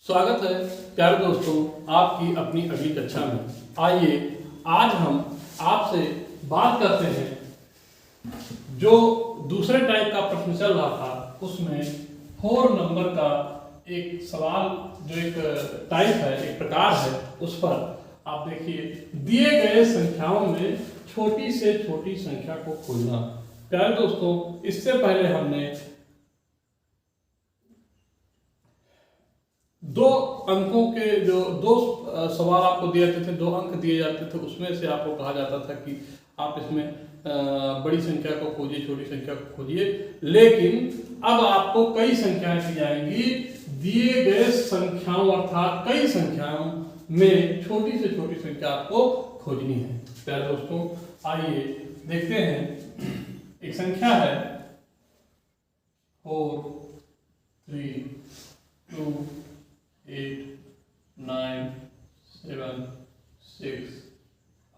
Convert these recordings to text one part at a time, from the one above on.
स्वागत है प्यारे दोस्तों आपकी अपनी अगली कक्षा में। आइए आज हम आपसे बात करते हैं जो दूसरे टाइप का प्रश्न चल रहा था उसमें 4 नंबर का एक सवाल जो एक टाइप है, एक प्रकार है, उस पर आप देखिए दिए गए संख्याओं में छोटी से छोटी संख्या को खोजना। प्यारे दोस्तों इससे पहले हमने 2 अंकों के जो 2 सवाल आपको दिए जाते थे, 2 अंक दिए जाते थे, उसमें से आपको कहा जाता था कि आप इसमें बड़ी संख्या को खोजिए, छोटी संख्या को खोजिए। लेकिन अब आपको कई संख्याएं दी जाएंगी, दिए गए संख्याओं अर्थात कई संख्याओं में छोटी से छोटी संख्या आपको खोजनी है। प्यारे दोस्तों आइए देखते हैं। एक संख्या है 4 3 2 8 9 7 6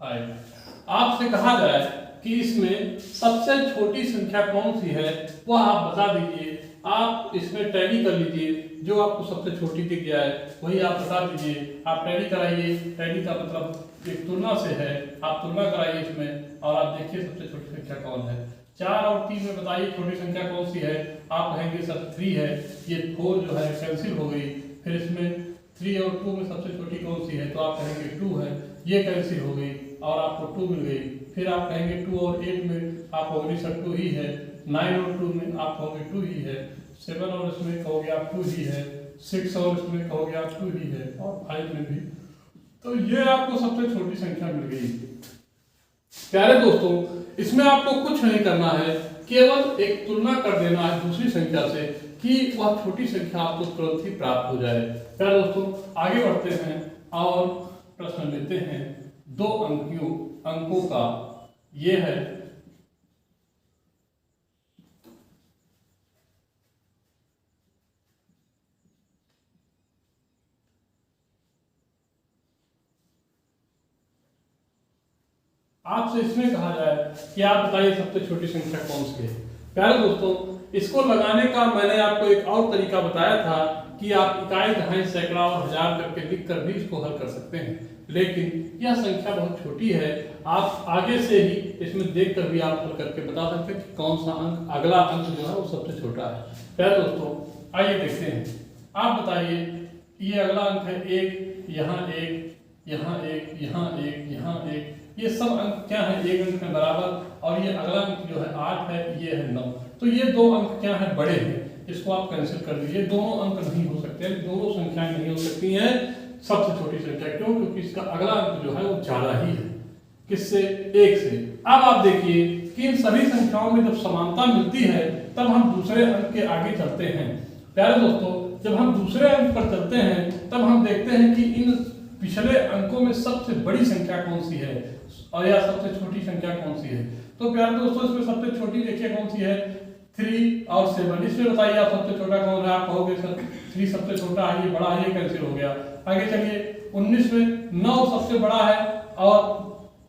5। आपसे कहा जाए कि इसमें सबसे छोटी संख्या कौन सी है वह आप बता दीजिए। आप इसमें टैली कर लीजिए, जो आपको सबसे छोटी दिख गया है वही आप बता दीजिए। आप टैली कराइए, टैली का मतलब एक तुलना से है, आप तुलना कराइए इसमें और आप देखिए सबसे छोटी संख्या कौन है। 4 और 3 में बताइए छोटी संख्या कौन सी है। आप कहेंगे सर 3 है, ये 4 जो है कैंसिल हो गई। फिर इसमें 3 और 2 में सबसे छोटी कौन सी है, तो आप कहेंगे 2 है, ये कैंसिल हो गई और आपको 2 मिल गई। फिर आप कहेंगे 2 और 8 में आप कहोगे सर 2 ही है। 9 और 2 में आप कहोगे 2 ही है। 7 और इसमें कहोगे आप 2 ही है। 6 और इसमें कहोगे आप 2 ही है और 5 में भी। तो ये आपको सबसे छोटी संख्या मिल गई। प्यारे दोस्तों इसमें आपको कुछ नहीं करना है, केवल एक तुलना कर देना है दूसरी संख्या से कि वह छोटी संख्या आपको तुरंत ही प्राप्त हो जाए। प्यारे दोस्तों आगे बढ़ते हैं और प्रश्न लेते हैं 2 अंकों का। ये है आपसे इसमें कहा जाए कि आप बताइए सबसे छोटी संख्या कौन सी है। प्यारे दोस्तों इसको लगाने का मैंने आपको एक और तरीका बताया था कि आप इकाई, दहाई, सैकड़ा और हजार करके लिख कर भी इसको हल कर सकते हैं, लेकिन यह संख्या बहुत छोटी है। आप आगे से ही इसमें देख कर भी आप हल करके बता सकते हैं कि कौन सा अंक, अगला अंक जो है वो सबसे छोटा है। प्यारे दोस्तों आइए देखते हैं। आप बताइए ये अगला अंक है 1, यहाँ 1, यहाँ 1, यहाँ 1, यहाँ 1, ये सब अंक क्या है, 1 अंक में बराबर। और ये अगला अंक जो है 8 है, ये है 9। तो ये 2 अंक क्या है, बड़े हैं, इसको आप कैंसिल कर दीजिए। दोनों अंक नहीं हो सकते, दोनों संख्याएं नहीं हो सकती हैं सबसे छोटी संख्या। क्यों? क्योंकि इसका अगला अंक जो है वो ज्यादा ही है, किससे, 1 से। अब आप देखिए कि इन सभी संख्याओं में जब समानता मिलती है तब हम दूसरे अंक के आगे चलते हैं। प्यारे दोस्तों जब हम दूसरे अंक पर चलते हैं तब हम देखते हैं कि इन पिछले अंकों में सबसे बड़ी संख्या कौन सी है और या सबसे छोटी संख्या कौन सी है। तो प्यारे दोस्तों इसमें सबसे छोटी देखिए कौन सी है, 3 और 7। इसमें बताइए आप सबसे छोटा कौन है। आप कहोगे सर 3 सबसे छोटा है, ये बड़ा है, ये कैंसिल हो गया। आगे चलिए 19 में 9 सबसे बड़ा है और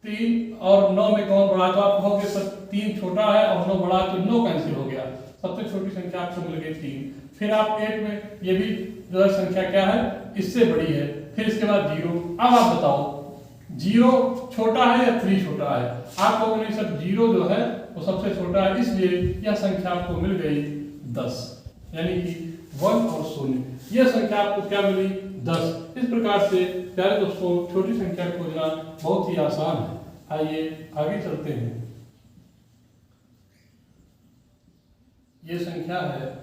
3 और 9 में कौन बड़ा है, तो आप कहोगे सर 3 छोटा है और 9 बड़ा है, तो 9 कैंसिल हो गया। सबसे छोटी संख्या आपको मिल गई 3। फिर आप 8 में ये भी जो है संख्या क्या है, इससे बड़ी है। फिर इसके बाद 0। अब आप बताओ 0 छोटा है या 3 छोटा है। आप कहोगे नहीं सर 0 जो है वो सबसे छोटा है, इसलिए यह संख्या आपको मिल गई 10, यानी कि 1 और 0। यह संख्या आपको क्या मिली, 10। इस प्रकार से प्यारे दोस्तों छोटी संख्या खोजना बहुत ही आसान है। आइए आगे चलते हैं। ये संख्या है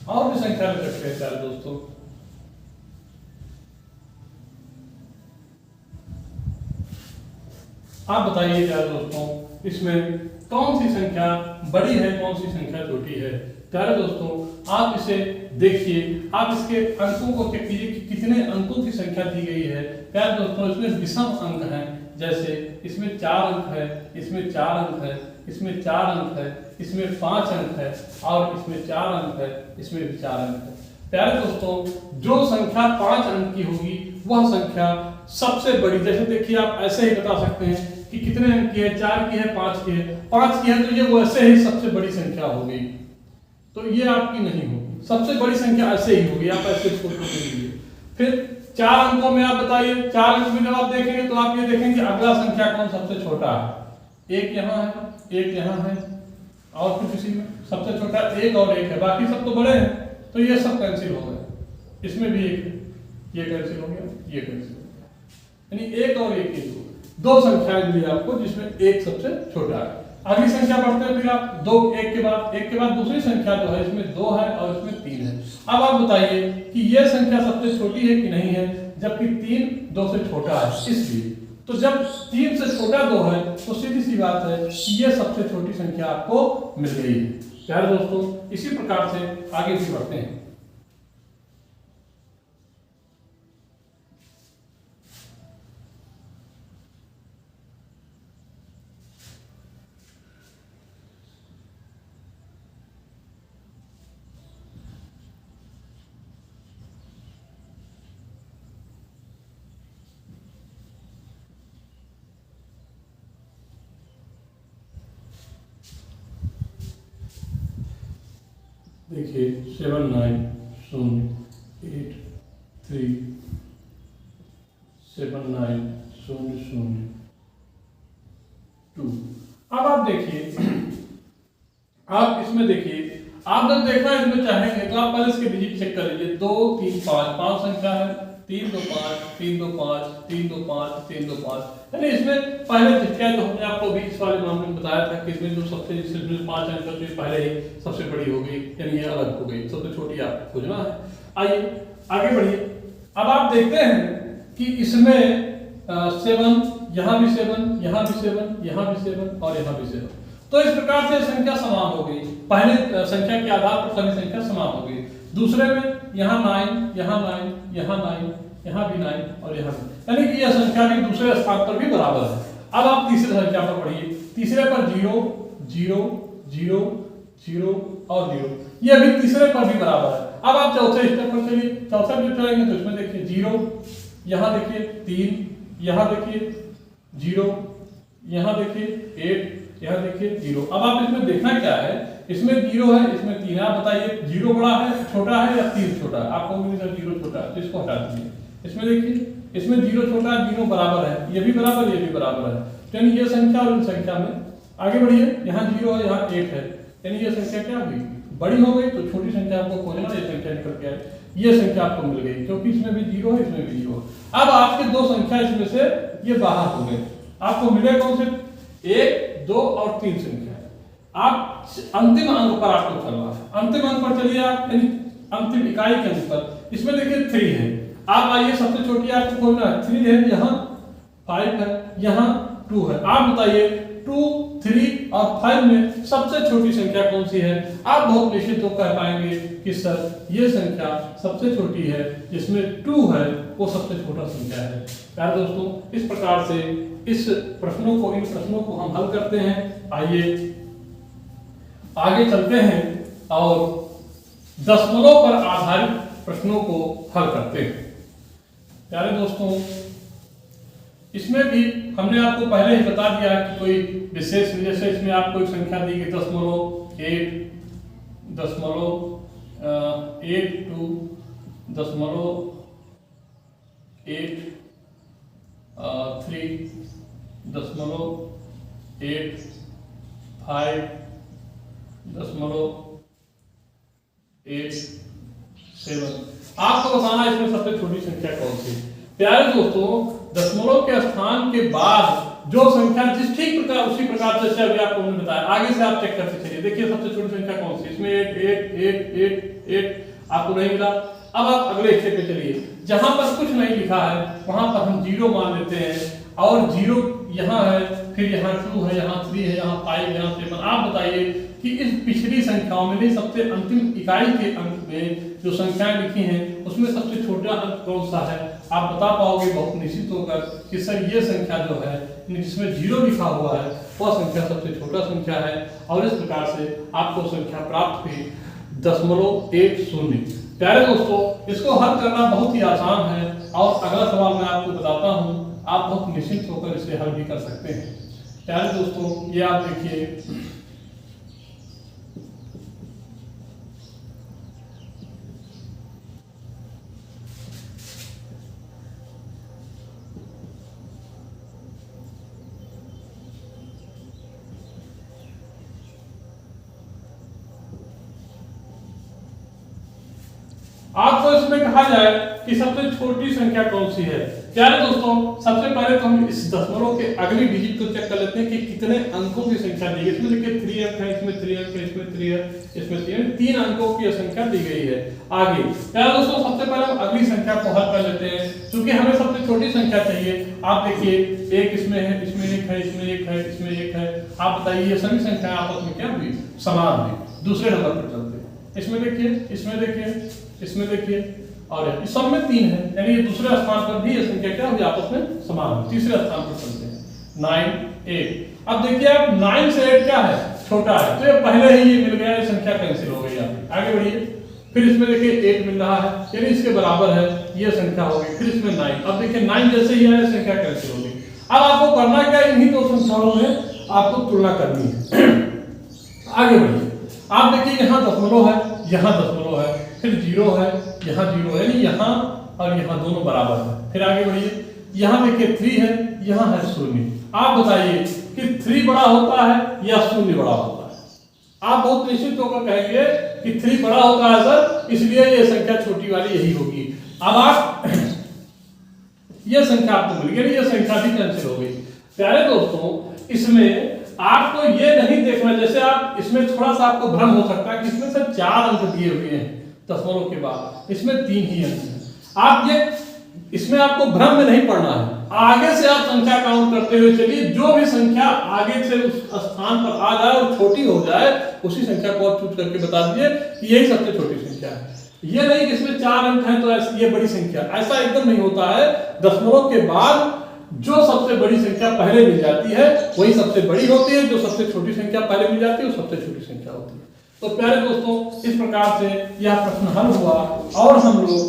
और भी संख्या ले सकते हैं प्यारे दोस्तों। आप बताइए प्यारे दोस्तों इसमें कौन सी संख्या बड़ी है, कौन सी संख्या छोटी है। प्यारे दोस्तों आप इसे देखिए, आप इसके अंकों को चेक कीजिए कि कितने अंकों की संख्या दी गई है। प्यारे दोस्तों इसमें विषम अंक हैं, जैसे इसमें 4 अंक है, इसमें 4 अंक है, इसमें 4 अंक है, इसमें 5 अंक है और इसमें 4 अंक है, इसमें भी 4 अंक है। प्यारे दोस्तों, जो संख्या 5 अंक की होगी वह संख्या सबसे बड़ी, जैसे देखिए आप ऐसे ही बता सकते हैं कि कितने अंक की है, 4 की है, 5 की है, 5 की है तो ये वैसे ही सबसे बड़ी संख्या हो गई, तो ये आपकी नहीं होगी, सबसे बड़ी संख्या ऐसे ही होगी, आप ऐसे इसको लीजिए। फिर 4 अंकों में आप बताइए, 4 अंक में जब आप देखेंगे तो आप ये देखेंगे अगला संख्या कौन सबसे छोटा है, एक यहाँ है, एक यहाँ है और कुछ इसी में सबसे छोटा एक और एक है, बाकी सब तो बड़े हैं, तो ये सब कैंसिल हो गए, इसमें भी एक है, ये कैंसिल हो गया, ये कैंसिल हो गया, यानी एक और एक ही दो संख्याएं मिली आपको जिसमें एक सबसे छोटा है। अगली संख्या पढ़ते हैं फिर आप, दो एक के बाद दूसरी संख्या जो है इसमें 2 है और इसमें 3 है। अब आप बताइए कि यह संख्या सबसे छोटी है कि नहीं है, जबकि 3 2 से छोटा है, इसलिए तो जब 3 से छोटा 2 है तो सीधी सी बात है कि यह सबसे छोटी संख्या आपको मिल गई है। प्यारे दोस्तों, इसी प्रकार से आगे भी बढ़ते हैं। देखिए 7 9 0 8 3 7 9 0 0 2। अब आप देखिए, आप इसमें देखिए, आप जब देखना इसमें चाहेंगे तो आप पहले इसके डिजिट चेक कर लीजिए, 2 3 5 5 संख्या है, 3 2 5 3 2 5 3 2 5 3 2 5, यानी इसमें पहले जितना जो हमने आपको अभी इस वाले मामले में बताया था कि इसमें जो सबसे जिसमें 5 अंक तो पहले ही सबसे बड़ी हो गई, यानी ये अलग हो गई, सबसे छोटी आपको खोजना है। आइए आगे बढ़िए। अब आप देखते हैं कि इसमें 7, यहाँ भी 7, यहाँ भी 7, यहाँ भी 7 और यहाँ भी 7, तो इस प्रकार से संख्या समान हो गई, पहले संख्या के आधार पर सभी संख्या समान हो गई। दूसरे में यहाँ 9, यहाँ 9, यहाँ 9, यहाँ भी 9 और यहाँ भी, यानी कि यह संख्या भी दूसरे स्थान पर भी बराबर है। अब आप तीसरे संख्या पर पढ़िए, तीसरे पर 0 0 0 0 और 0, यह भी तीसरे पर भी बराबर है। अब आप चौथे स्टेप पर चलिए, चौथा जो चलेंगे तो इसमें देखिए 0, यहाँ देखिए 3, यहाँ देखिए 0, यहाँ देखिए 8, यहाँ देखिए 0। अब आप इसमें देखना क्या है, इसमें 0 है, इसमें 3 है, आप बताइए 0 बड़ा है, छोटा है या 3 छोटा है? आपको उम्मीद है 0 छोटा है, तो इसको हटा दीजिए। इसमें देखिए, इसमें 0 छोटा है, 0 बराबर है, ये भी बराबर, ये भी बराबर है, तो यानी ये संख्या और इन संख्या में आगे बढ़िए, यहाँ 0 है, यहाँ 8 है, यानी ये संख्या क्या हुई, बड़ी हो गई, तो छोटी संख्या आपको खोजना, ये संख्या निकल के आई, ये संख्या आपको मिल गई, क्योंकि इसमें भी 0 है, इसमें भी 0 है। अब आपके दो संख्या इसमें से ये बाहर हो गए, आपको मिले कौन से, 1 2 और 3 संख्या। आप अंतिम अंक पर आपको चलना है, अंतिम अंक पर चलिए आप, यानी अंतिम इकाई के अंक पर। इसमें देखिए 3 है, आप आइए सबसे छोटी आपको खोजना है, 3 है, यहाँ 5 है, यहाँ 2 है। आप बताइए 2 3 और 5 में सबसे छोटी संख्या कौन सी है? आप बहुत निश्चित तो कह पाएंगे कि सर ये संख्या सबसे छोटी है, जिसमें 2 है वो सबसे छोटा संख्या है। प्यारे दोस्तों, इस प्रकार से इन प्रश्नों को हम हल करते हैं। आइए आगे चलते हैं और दशमलव पर आधारित प्रश्नों को हल करते हैं। प्यारे दोस्तों, इसमें भी हमने आपको पहले ही बता दिया कि कोई विशेष, जैसे इसमें आपको एक संख्या दी गई 0.8, 0.82, 0.83, 0.85, 0.87। आपको बताना इसमें सबसे छोटी संख्या कौन सी। प्यारे दोस्तों, दशमलव के स्थान के बाद जो संख्या जिस ठीक प्रकार उसी प्रकार से अभी आपको हमने बताया, आगे से आप चेक करते चलिए। देखिए सबसे छोटी संख्या कौन सी, इसमें 8 आपको नहीं मिला। अब आप अगले स्टेप पे चलिए, जहां पर कुछ नहीं लिखा है वहां पर हम 0 मान लेते हैं, और 0 यहाँ है, फिर यहाँ 2 है, यहाँ 3 है, यहाँ 5, यहाँ 7। आप बताइए कि इस पिछली संख्याओं में नहीं, सबसे अंतिम इकाई के अंक में जो संख्याएं लिखी हैं उसमें सबसे छोटा अंक कौन सा है, आप बता पाओगे बहुत निश्चित होकर कि सर ये संख्या जो है जिसमें 0 लिखा हुआ है वह संख्या सबसे छोटा संख्या है। और इस प्रकार से आपको संख्या प्राप्त हुई 0.10। प्यारे दोस्तों, इसको हल करना बहुत ही आसान है और अगला सवाल मैं आपको बताता हूं, आप बहुत निश्चित होकर इसे हल भी कर सकते हैं। प्यारे दोस्तों, ये आप देखिए, आपको इसमें कहा जाए कि सबसे छोटी संख्या कौन सी है। प्यारे दोस्तों, सबसे पहले तो हम इस दशमलव के अगली डिजिट को चेक कर लेते हैं कि कितने अंकों की संख्या दी गई। इसमें देखिए 3 अंक है, इसमें 3 अंक है, इसमें 3 है, इसमें 3 अंकों की संख्या दी गई है। आगे प्यारे दोस्तों, सबसे पहले हम अगली संख्या को हल कर लेते हैं, क्योंकि हमें सबसे छोटी संख्या चाहिए। आप देखिए, एक इसमें है, इसमें एक है, इसमें एक है, इसमें एक है। आप बताइए ये सभी संख्याएं आपस में क्या हुई, समान हुई। दूसरे नंबर पर चलते हैं, इसमें देखिए, इसमें देखिए, इसमें देखिए, और इस सब में 3 है, यानी ये दूसरे स्थान पर भी ये संख्या क्या हुई, आपस में समान हुई। तीसरे स्थान पर चलते हैं, 9, 8। अब देखिए आप 9 से 8 क्या है, छोटा है, तो ये पहले ही ये मिल गया, ये संख्या कैंसिल हो गई आपकी। आगे बढ़िए, फिर इसमें देखिए 8 मिल रहा है, यानी इसके बराबर है, ये संख्या हो गई। फिर इसमें 9, अब देखिए 9 जैसे ही आया संख्या कैंसिल हो गई। अब आपको करना क्या, इन्हीं दो संख्याओं में आपको तुलना करनी है। आगे बढ़िए, आप देखिए यहाँ दशमलव है, यहाँ दशमलव है, फिर 0 है, यहाँ 0 है, यानी यहाँ और यहाँ दोनों बराबर है। फिर आगे बढ़िए, यहाँ देखिए 3 है, यहाँ है 0। आप बताइए कि 3 बड़ा होता है या 0 बड़ा होता है। आप बहुत निश्चित होकर कहेंगे कि 3 बड़ा होता है सर, इसलिए ये संख्या छोटी वाली यही होगी। अब आप ये संख्या आपको मिल गई, ये संख्या भी कैंसिल हो गई। प्यारे दोस्तों, इसमें आपको ये नहीं देखना, जैसे आप इसमें थोड़ा सा आपको भ्रम हो सकता है कि इसमें सिर्फ 4 अंक दिए हुए हैं दशमलव के बाद, इसमें 3 ही अंक हैं। आप ये इसमें आपको भ्रम में नहीं पड़ना है, आगे से आप संख्या काउंट करते हुए चलिए, जो भी संख्या आगे से उस स्थान पर आ जाए और छोटी हो जाए उसी संख्या को आप चूज करके बता दीजिए कि यही सबसे छोटी संख्या है। ये नहीं कि इसमें 4 अंक हैं तो ये बड़ी संख्या, ऐसा एकदम नहीं होता है। दशमलव के बाद जो सबसे बड़ी संख्या पहले मिल जाती है वही सबसे बड़ी होती है, जो सबसे छोटी संख्या पहले मिल जाती है वो सबसे छोटी संख्या होती है। तो प्यारे दोस्तों, इस प्रकार से यह प्रश्न हल हुआ और हम लोग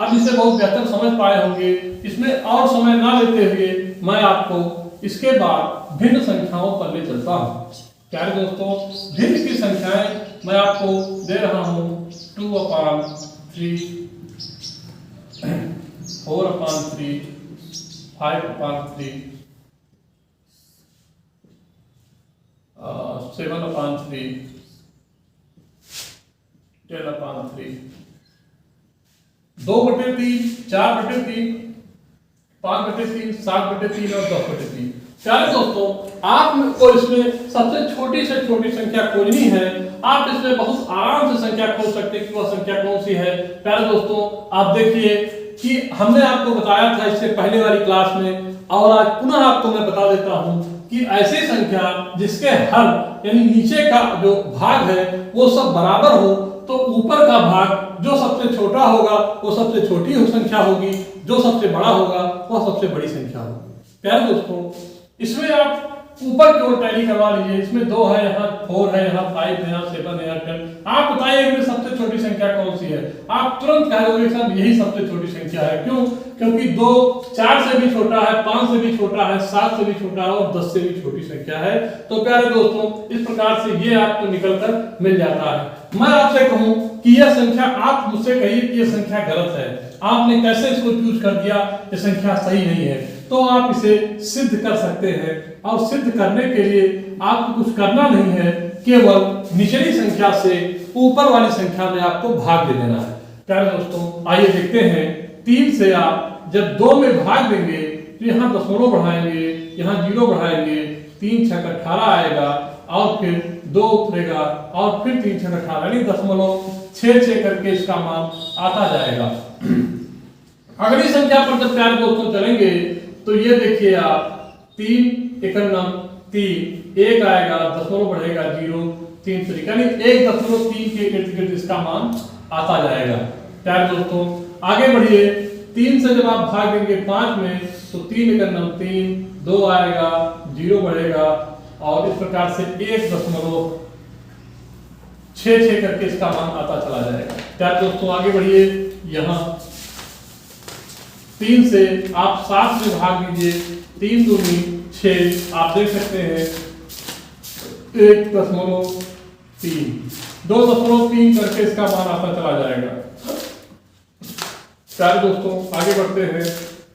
अब इसे बहुत बेहतर समझ पाए होंगे। इसमें और समय ना लेते हुए मैं आपको इसके बाद भिन्न संख्याओं पर ले चलता हूँ। प्यारे दोस्तों, भिन्न की संख्याएं मैं आपको दे रहा हूँ 2/3, 4/3, 5/3, 7/3, 10/3, 2/3, 4/3, 5/3, 7/3 और 10/3। प्यारे दोस्तों, आपको इसमें सबसे छोटी से छोटी संख्या खोजनी है। आप इसमें बहुत आराम से संख्या खोज सकते हैं कि वह संख्या कौन सी है। प्यारे दोस्तों, आप देखिए कि हमने आपको बताया था इससे पहले वाली क्लास में, और आज पुनः आपको मैं बता देता हूं कि ऐसी संख्या जिसके हर यानी नीचे का जो भाग है वो सब बराबर हो, तो ऊपर का भाग जो सबसे छोटा होगा वो सबसे छोटी संख्या होगी, जो सबसे बड़ा होगा वह सबसे बड़ी संख्या होगी। प्यारे दोस्तों, इसमें आप ऊपर की ओर टैली करवा लीजिए। इसमें 2 है, यहाँ 4 है, यहाँ 5 है, यहाँ 7 है, यहाँ 10। आप बताइए इनमें सबसे छोटी संख्या कौन सी है। आप तुरंत कह दोगे सर यही सबसे छोटी संख्या है। क्यों? क्योंकि 2 4 से भी छोटा है, 5 से भी छोटा है, 7 से भी छोटा है और 10 से भी छोटी संख्या है। तो प्यारे दोस्तों, इस प्रकार से ये आपको निकलकर मिल जाता है। मैं आपसे कहूं कि यह संख्या, आप मुझसे कहिए कि यह संख्या गलत है, आपने कैसे इसको चूज कर दिया, ये संख्या सही नहीं है, तो आप इसे सिद्ध कर सकते हैं। और सिद्ध करने के लिए आपको कुछ करना नहीं है, केवल निचली संख्या से ऊपर वाली संख्या में आपको भाग दे देना है। प्यारे दोस्तों, आइए देखते हैं। 3 से आप जब 2 में भाग देंगे तो यहाँ दशमलव बढ़ाएंगे, यहाँ 0 बढ़ाएंगे, 3 6 18 आएगा और फिर 2 उतरेगा और फिर 3 6 18, यानी दशमलव 6 करके इसका मान आता जाएगा। अगली संख्या पर जब प्यारे दोस्तों चलेंगे तो ये देखिए आप 3 × 3, 1 आएगा, दशमलव बढ़ेगा 0, 3 तरीका नहीं 1.3 के इर्द गिर्द इसका मान आता जाएगा। प्यारे दोस्तों आगे बढ़िए, 3 से जब आप भाग देंगे 5 में तो 3 का नम 3, 2 आएगा, 0 बढ़ेगा और इस प्रकार से 1.66 करके इसका मान आता चला जाएगा। प्यारे दोस्तों आगे बढ़िए, यहाँ 3 से आप 7 में भाग दीजिए, 3 दूनी 6, आप देख सकते हैं 1.3, 2.3 करके इसका मान आता चला जाएगा। प्यारे दोस्तों आगे बढ़ते हैं,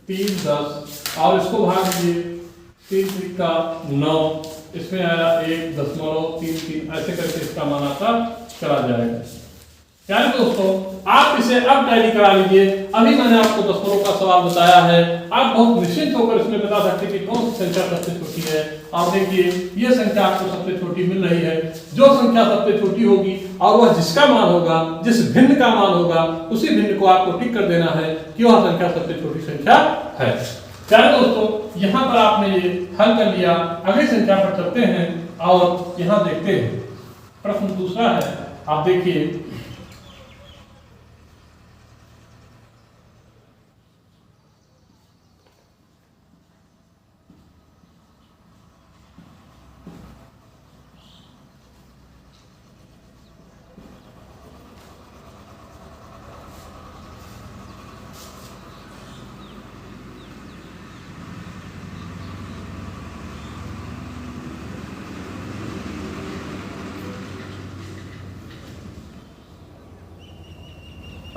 3 10 और इसको भाग दीजिए, 3 त्रिका 9, इसमें आया 1.33, ऐसे करके इसका मान आता चला जाएगा। प्यारे दोस्तों आप इसे अब टैली करा लीजिए। अभी मैंने आपको दशमलव का सवाल बताया है, आप बहुत निश्चिंत होकर इसमें बता सकते हैं कि कौन सी संख्या सबसे छोटी है। आप देखिए ये संख्या आपको सबसे छोटी मिल रही है। जो संख्या सबसे छोटी होगी और वह जिसका मान होगा, जिस भिन्न का मान होगा, उसी भिन्न को आपको टिक कर देना है कि वह संख्या सबसे छोटी संख्या है। प्यारे दोस्तों यहाँ पर आपने ये हल कर लिया। अगली संख्या पर चलते हैं और यहाँ देखते हैं। प्रश्न दूसरा है, आप देखिए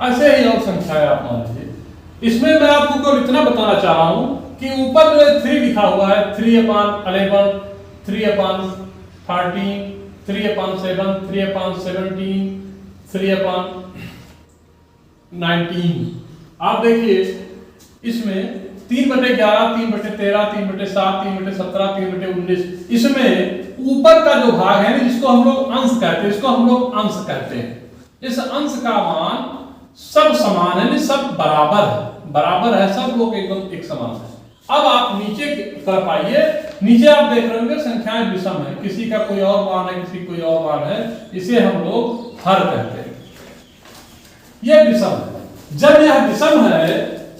ऐसे ही और संख्या है, आप मान लीजिए। इसमें मैं आपको केवल इतना बताना चाह रहा हूं कि ऊपर जो 3 लिखा हुआ है, 3/11, 3/13, 3/7, 3/17, 3/19। आप देखिए इसमें 3/11, 3/13, 3/7, 3/17, 3/19, इसमें ऊपर का जो भाग है जिसको हम लोग अंश कहते हैं, इसको हम लोग अंश कहते हैं। इस अंश का मान सब समान है, सब बराबर है, सब लोग एकदम एक समान है। अब आप नीचे कर पाइए, नीचे आप देख रहे होंगे संख्याएं विषम है, किसी का कोई और मान है, किसी कोई और मान है, इसे हम लोग हर कहते हैं। यह विषम है। जब यह विषम है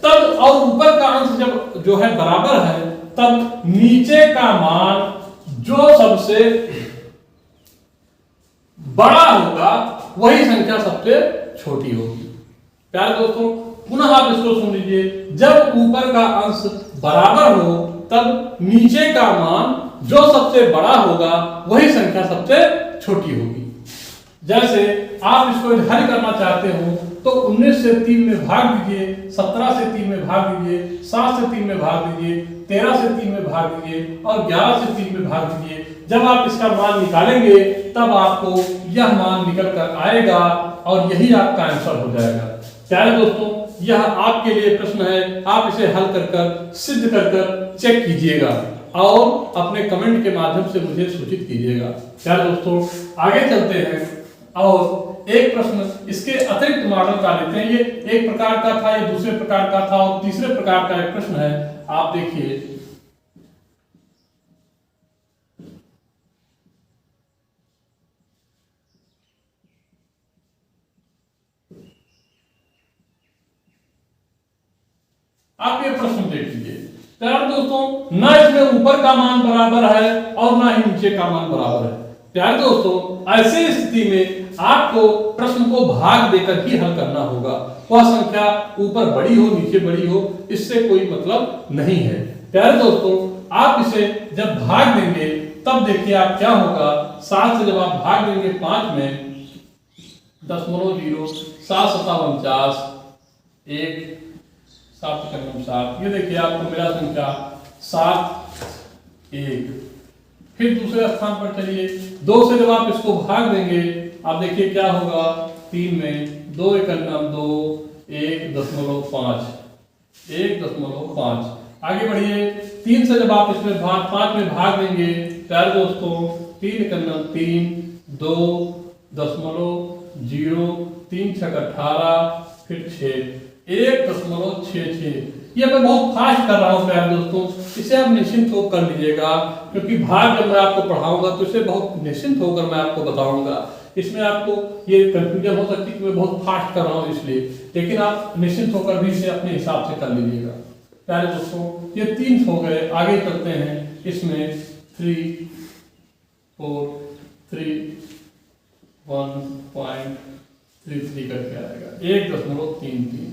तब और ऊपर का अंश जब जो है बराबर है, तब नीचे का मान जो सबसे बड़ा होगा वही संख्या सबसे छोटी होगी। प्यारे दोस्तों पुनः आप इसको सुन लीजिए, जब ऊपर का अंश बराबर हो तब नीचे का मान जो सबसे बड़ा होगा वही संख्या सबसे छोटी होगी। जैसे आप इसको हल करना चाहते हो तो 19 से 3 में भाग दीजिए, 17 से 3 में भाग दीजिए, 7 से 3 में भाग दीजिए, 13 से 3 में भाग दीजिए और 11 से 3 में भाग दीजिए। जब आप इसका मान निकालेंगे तब आपको यह मान निकल कर आएगा और यही आपका आंसर हो जाएगा। प्यारे दोस्तों यह आपके लिए प्रश्न है, आप इसे हल कर सिद्ध कर चेक कीजिएगा और अपने कमेंट के माध्यम से मुझे सूचित कीजिएगा। प्यारे दोस्तों आगे चलते हैं और एक प्रश्न इसके अतिरिक्त मॉडल का लेते हैं। ये एक प्रकार का था, ये दूसरे प्रकार का था और तीसरे प्रकार का एक प्रश्न है। आप देखिए आप ये प्रश्न देख लीजिए। प्यारे दोस्तों ना इसमें ऊपर का मान बराबर है और ना ही नीचे का मान बराबर है। प्यारे दोस्तों ऐसी स्थिति में आपको प्रश्न को भाग देकर ही हल करना होगा। वह संख्या ऊपर बड़ी हो नीचे बड़ी हो इससे कोई मतलब नहीं है। प्यारे दोस्तों आप इसे जब भाग देंगे तब देखिए आप क्या होगा। 7 से जब आप भाग देंगे 5 में 0.0 7 7 49 1 7 7, ये देखिए आपको मेरा संख्या 7 1। फिर दूसरे स्थान पर चलिए, 2 से जब आप इसको भाग देंगे आप देखिए क्या होगा। 3 में 2 1 2 1.5 1.5। आगे बढ़िए, 3 से जब आप इसमें 5 में भाग देंगे प्यारे दोस्तों 3 3 2.0 3 6 18 फिर 6 1.66। ये मैं बहुत फास्ट कर रहा हूँ प्यारे दोस्तों, इसे आप निश्चिंत होकर कर लीजिएगा, क्योंकि भाग जब मैं आपको पढ़ाऊंगा तो इसे बहुत निश्चिंत होकर मैं आपको बताऊंगा। इसमें आपको ये कंफ्यूजन हो सकती है कि मैं बहुत फास्ट कर रहा हूँ इसलिए, लेकिन आप निश्चिंत होकर भी इसे अपने हिसाब से कर लीजिएगा। प्यारे दोस्तों ये 3 हो गए, आगे करते हैं। इसमें 3 4 3 1.33 करके आएगा 1.33।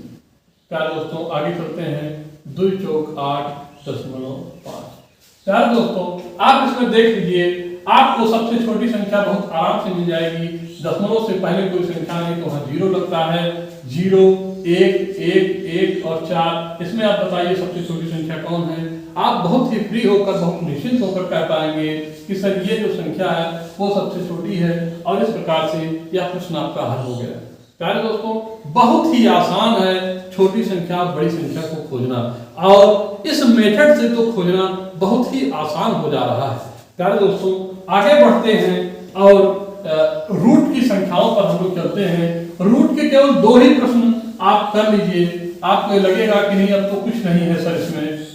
प्यारे दोस्तों आगे करते हैं। 2 चौक 8.5। प्यारे दोस्तों आप इसमें देख लीजिए, आपको सबसे छोटी संख्या बहुत आराम से मिल जाएगी। दशमलव से पहले कोई संख्या नहीं तो वहाँ 0 लगता है। 0 1 1 1 और 4। इसमें आप बताइए सबसे छोटी संख्या कौन है। आप बहुत ही फ्री होकर, बहुत निश्चिंत होकर कह पाएंगे कि सर ये जो संख्या है वो सबसे छोटी है, और इस प्रकार से यह प्रश्न आपका हल हो गया। प्यारे दोस्तों बहुत ही आसान है छोटी संख्या बड़ी संख्या को खोजना, और इस मेथड से तो खोजना बहुत ही आसान हो जा रहा है। प्यारे दोस्तों आगे बढ़ते हैं और रूट की संख्याओं पर हम लोग चलते हैं। रूट के केवल 2 ही प्रश्न आप कर लीजिए। आपको लगेगा कि नहीं अब तो कुछ नहीं है सर,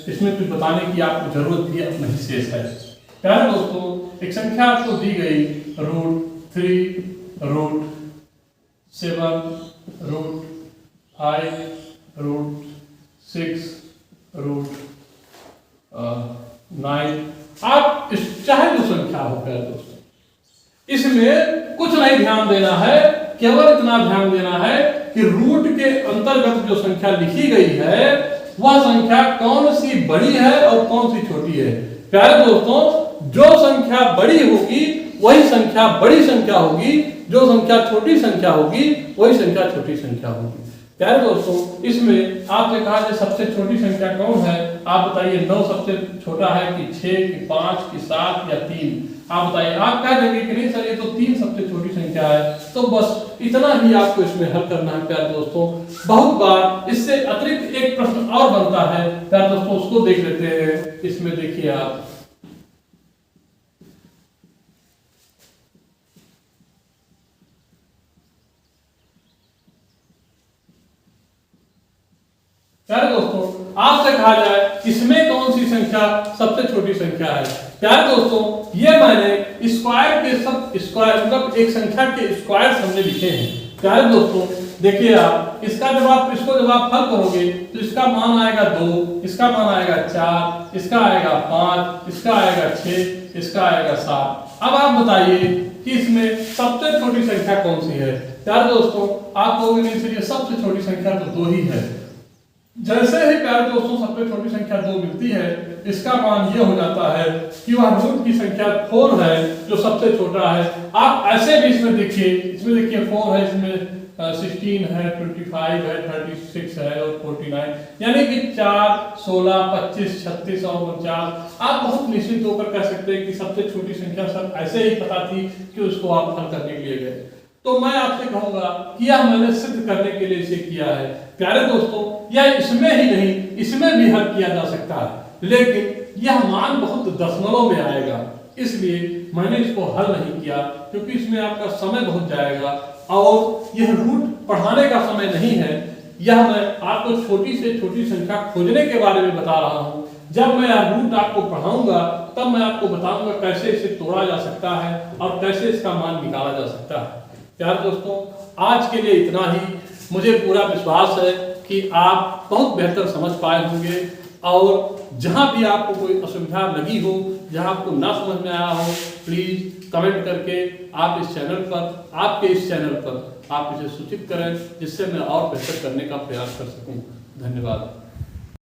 इसमें कुछ बताने की आपको जरूरत भी अब नहीं शेष है। प्यारे दोस्तों एक संख्या आपको दी गई √3 √7 √5 √6 √9। आप चाहे जो संख्या हो प्यारे दोस्तों, इसमें कुछ नहीं ध्यान देना है, केवल इतना ध्यान देना है कि रूट के अंतर्गत जो संख्या लिखी गई है वह संख्या कौन सी बड़ी है और कौन सी छोटी है। प्यारे दोस्तों जो संख्या बड़ी होगी वही संख्या बड़ी संख्या होगी, जो संख्या छोटी संख्या होगी वही संख्या छोटी संख्या होगी। प्यारे दोस्तों इसमें आपसे कहा जाए सबसे छोटी संख्या कौन है, आप बताइए। 9 सबसे छोटा है कि 6 कि 5 कि 7 या 3? आप बताइए। आप कह देंगे कि नहीं सर ये तो 3 सबसे छोटी संख्या है। तो बस इतना ही आपको इसमें हल करना है प्यारे दोस्तों। बहुत बार इससे अतिरिक्त एक प्रश्न और बनता है प्यारे दोस्तों, उसको देख लेते हैं। इसमें देखिए आप, प्यारे दोस्तों आपसे कहा जाए इसमें कौन सी संख्या सबसे छोटी संख्या है। प्यारे दोस्तों ये मैंने स्क्वायर के सब स्क्वायर मतलब एक संख्या के स्क्वायर हमने लिखे हैं। प्यारे दोस्तों देखिए आप, इसका जब आप हल करोगे तो इसका मान आएगा 2, इसका मान आएगा 4, इसका आएगा 5, इसका आएगा 6, इसका आएगा 7। अब आप बताइए कि इसमें सबसे छोटी संख्या कौन सी है। प्यारे दोस्तों आप कहोगे नहीं सर ये सबसे छोटी संख्या तो 2 ही है। जैसे ही प्यारे दोस्तों सबसे छोटी संख्या 2 मिलती है, इसका मान ये हो जाता है कि वह रूट की संख्या 4 है जो सबसे छोटा है। आप ऐसे भी इसमें देखिए 4 है, इसमें 16 है, 25 है, 36 है और 49, यानी कि 4, 16, 25, 36 और 49। आप बहुत निश्चित होकर कह सकते हैं कि सबसे छोटी संख्या सर ऐसे ही पता थी कि उसको आप हल करने के लिए गए। तो मैं आपसे कहूंगा कि यह मैंने सिद्ध करने के लिए इसे किया है। प्यारे दोस्तों यह इसमें ही नहीं इसमें भी हल किया जा सकता है, लेकिन यह मान बहुत दशमलव में आएगा, इसलिए मैंने इसको हल नहीं किया, क्योंकि इसमें आपका समय बहुत जाएगा और यह रूट पढ़ाने का समय नहीं है। यह मैं आपको छोटी से छोटी संख्या खोजने के बारे में बता रहा हूँ। जब मैं यह रूट आपको पढ़ाऊंगा तब मैं आपको बताऊंगा कैसे इसे तोड़ा जा सकता है और कैसे इसका मान निकाला जा सकता है। प्यारे दोस्तों आज के लिए इतना ही। मुझे पूरा विश्वास है कि आप बहुत बेहतर समझ पाए होंगे, और जहां भी आपको कोई असुविधा लगी हो, जहां आपको ना समझ में आया हो, प्लीज कमेंट करके आप इस चैनल पर, आपके इस चैनल पर आप इसे सूचित करें, जिससे मैं और बेहतर करने का प्रयास कर सकूं। धन्यवाद।